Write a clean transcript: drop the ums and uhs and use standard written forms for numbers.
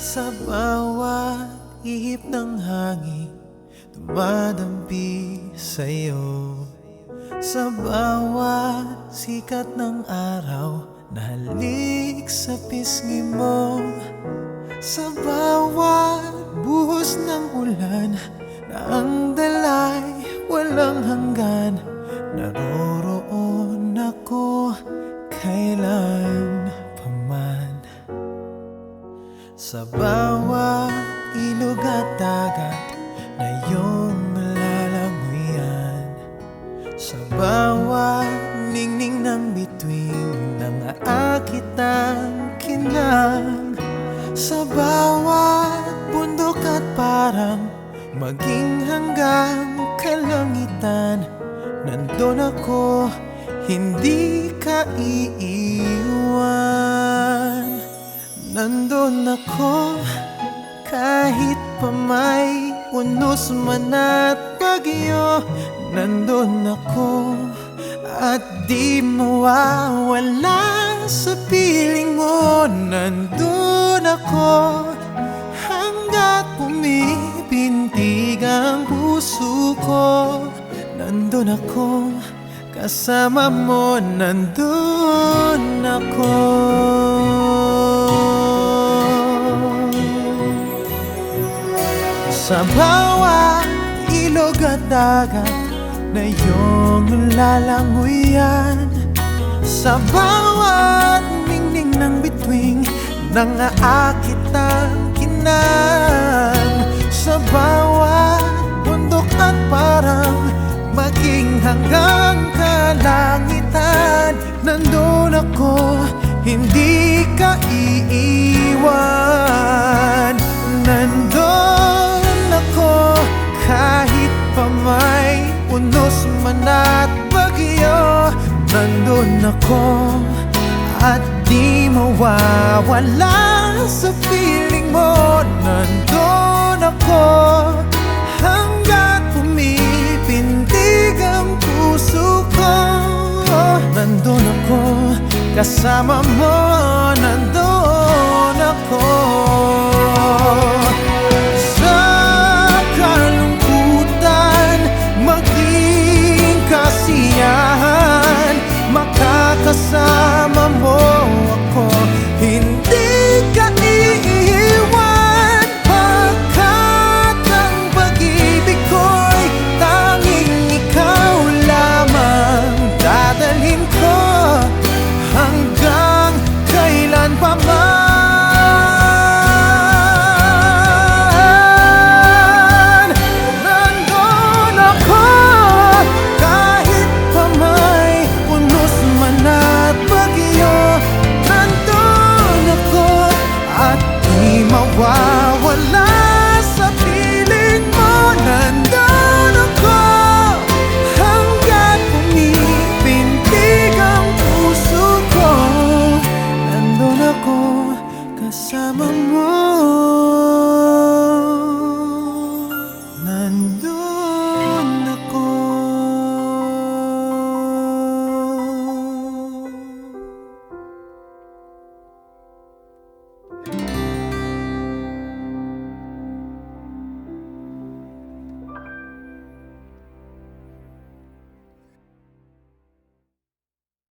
Sa bawat ihip ng hangin, dumadampi sa'yo. Sa bawat sikat ng araw, nahalik sa pisngi mo. Sa bawat buhos ng ulan, na ang dalay walang hanggan, naroroon ako kailan paman. Sa bawat ilog at dagat na iyong nalalangoyan, sa bawat ningning ng bituin ng aakit ang kinang, sa bawat bundok at parang maging hanggang kalangitan, nandun ako, hindi ka iiwan. Nandun ako, kahit pa may unos man at bagyo. Nandun ako, at di mawawala sa piling mo. Nandun ako, hanggat pumipintig ang puso ko. Nandun ako, kasama mo. Nandun ako. Sa bawat ilog at dagat na iyong lalangoyan, sa bawat ningning ng bituin ng aakit ang kinang, sa bawat bundok at parang maging hanggang kalangitan, nandun ako, hindi ka iiwan. Nandun ako, kahit pa may unos man at bagyo. Nandun ako, at di mawawala sa piling mo. Nandun ako, hanggat pumipintig ang puso ko. Nandun ako, kasama mo. Nandun ako. Sa kalungkutan, maging kasiyahan, makakasama mo ako, hindi ka iiwan. Pagkat ang pag-ibig ko'y tanging ikaw lamang, dadalhin ko hanggang kailan pa man. Nandun ako, kahit pa may unos man at bagyo. Nandun ako, at di mawawala sa piling mo. Nandun ako, hanggat pumipintig ang puso ko. Nandun ako, kasama mo.